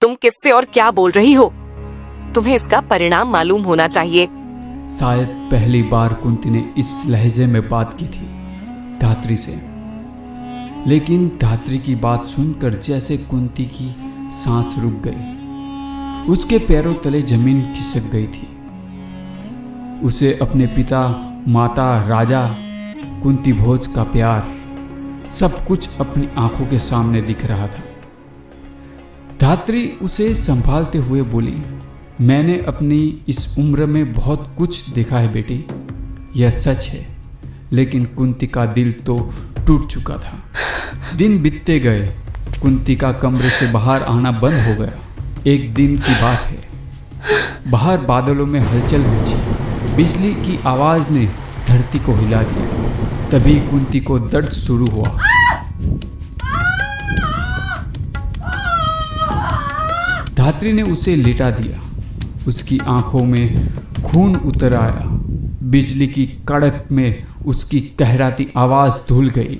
तुम किससे और क्या बोल रही हो? तुम्हें इसका परिणाम मालूम होना चाहिए। शायद पहली बार कुंती ने इस लहजे में बात की थी धात्री से, लेकिन धात्री की बात सुनकर जैसे कुंती की सांस रुक गई। उसके पैरों तले जमीन खिसक गई थी। उसे अपने पिता, माता, राजा, कुंती भोज का प्यार सब कुछ अपनी आंखों के सामने दिख रहा था। धात्री उसे संभालते हुए बोली, मैंने अपनी इस उम्र में बहुत कुछ देखा है बेटी, यह सच है, लेकिन कुंती का दिल तो टूट चुका था। दिन बीतते गए, कुंती का कमरे से बाहर आना बंद हो गया। एक दिन की बात है, बाहर बादलों में हलचल मची। बिजली की आवाज ने धरती को हिला दिया। तभी कुंती को दर्द शुरू हुआ। धात्री ने उसे लेटा दिया। उसकी आंखों में खून उतर आया। बिजली की कड़क में उसकी कहराती आवाज धुल गई।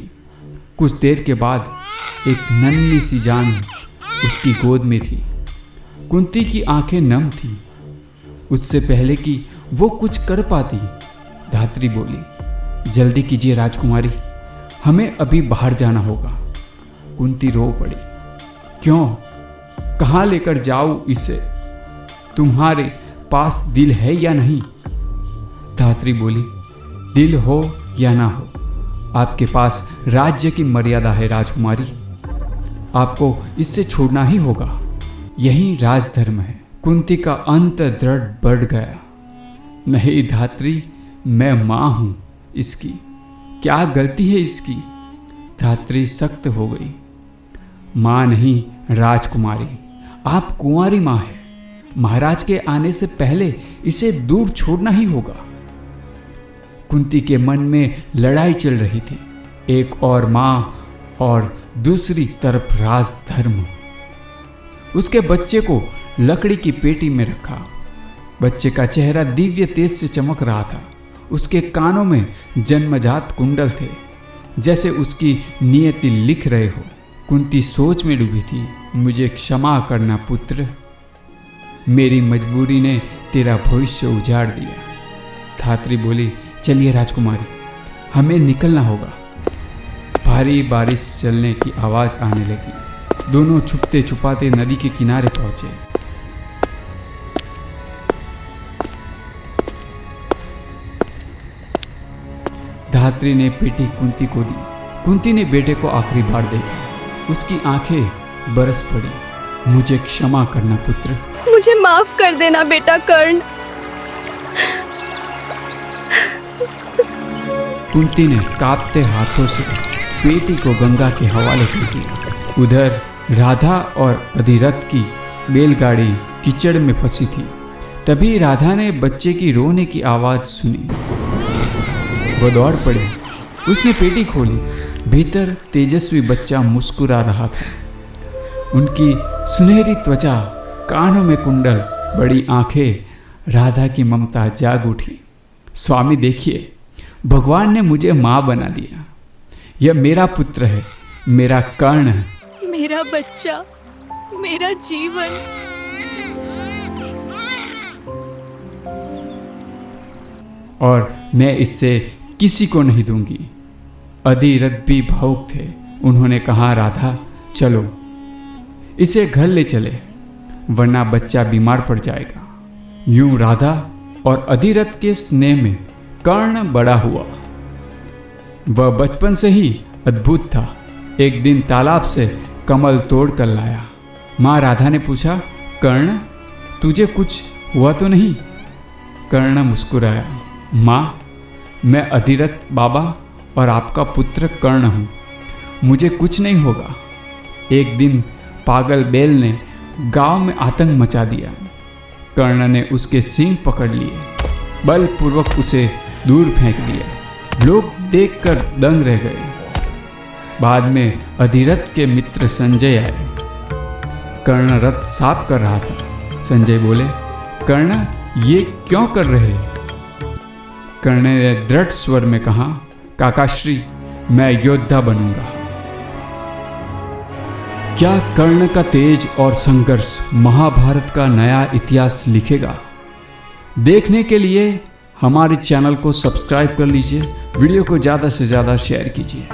कुछ देर के बाद एक नन्ही सी जान उसकी गोद में थी। कुंती की आंखें नम थी। उससे पहले कि वो कुछ कर पाती, धात्री बोली, जल्दी कीजिए राजकुमारी, हमें अभी बाहर जाना होगा। कुंती रो पड़ी। क्यों? कहाँ लेकर जाऊं इसे? तुम्हारे पास दिल है या नहीं? धात्री बोली, दिल हो या ना हो, आपके पास राज्य की मर्यादा है राजकुमारी। आपको इससे छोड़ना ही होगा। यही राजधर्म है। कुंती का अंत दृढ़ बढ़ गया। नहीं धात्री, मैं मां हूं इसकी, क्या गलती है इसकी? धात्री सख्त हो गई। मां नहीं राजकुमारी, आप कुंवारी मां है। महाराज के आने से पहले इसे दूर छोड़ना ही होगा। कुंती के मन में लड़ाई चल रही थी, एक और मां और दूसरी तरफ राजधर्म। उसके बच्चे को लकड़ी की पेटी में रखा। बच्चे का चेहरा दिव्य तेज से चमक रहा था। उसके कानों में जन्मजात कुंडल थे, जैसे उसकी नियति लिख रहे हो। कुंती सोच में डूबी थी। मुझे क्षमा करना पुत्र, मेरी मजबूरी ने तेरा भविष्य उजाड़ दिया। धात्री बोली, चलिए राजकुमारी, हमें निकलना होगा। भारी बारिश चलने की आवाज आने लगी। दोनों छुपते छुपाते नदी के किनारे पहुंचे। धात्री ने पेटी कुंती को दी। कुंती ने बेटे को आखिरी बार देखा। उसकी आंखें बरस पड़ी। मुझे क्षमा करना पुत्र, मुझे माफ कर देना बेटा कर्ण। कुंती ने कांपते हाथों से बेटी को गंगा के हवाले कर दिया। उधर राधा और अधिरथ की बैलगाड़ी कीचड़ में फंसी थी। तभी राधा ने बच्चे की रोने की आवाज सुनी। वो दौड़ पड़ी। उसने पेटी खोली। भीतर तेजस्वी बच्चा मुस्कुरा रहा था। उनकी सुनहरी त्वचा, कानों में कुंडल, बड़ी आंखें, राधा की ममता जाग उठी। स्वामी देखिए, भगवान ने मुझे मां बना दिया। यह मेरा पुत्र है, मेरा कर्ण है, मेरा बच्चा, मेरा जीवन। और मैं इससे किसी को नहीं दूंगी। अधिरथ भी भावुक थे। उन्होंने कहा, राधा चलो, इसे घर ले चले, वरना बच्चा बीमार पड़ जाएगा। यूं राधा और अधिरथ के स्नेह में कर्ण बड़ा हुआ। वह बचपन से ही अद्भुत था। एक दिन तालाब से कमल तोड़ कर लाया। माँ राधा ने पूछा, कर्ण तुझे कुछ हुआ तो नहीं? कर्ण मुस्कुराया, माँ मैं अधिरथ बाबा और आपका पुत्र कर्ण हूँ, मुझे कुछ नहीं होगा। एक दिन पागल बैल ने गांव में आतंक मचा दिया। कर्ण ने उसके सींग पकड़ लिए, बलपूर्वक उसे दूर फेंक दिया। लोग देखकर दंग रह गए। बाद में अधिरथ के मित्र संजय आए। कर्ण रथ साफ कर रहा था। संजय बोले, कर्ण ये क्यों कर रहे हैं? कर्ण ने दृढ़ स्वर में कहा, काकाश्री मैं योद्धा बनूंगा। क्या कर्ण का तेज और संघर्ष महाभारत का नया इतिहास लिखेगा? देखने के लिए हमारे चैनल को सब्सक्राइब कर लीजिए, वीडियो को ज़्यादा से ज़्यादा शेयर कीजिए।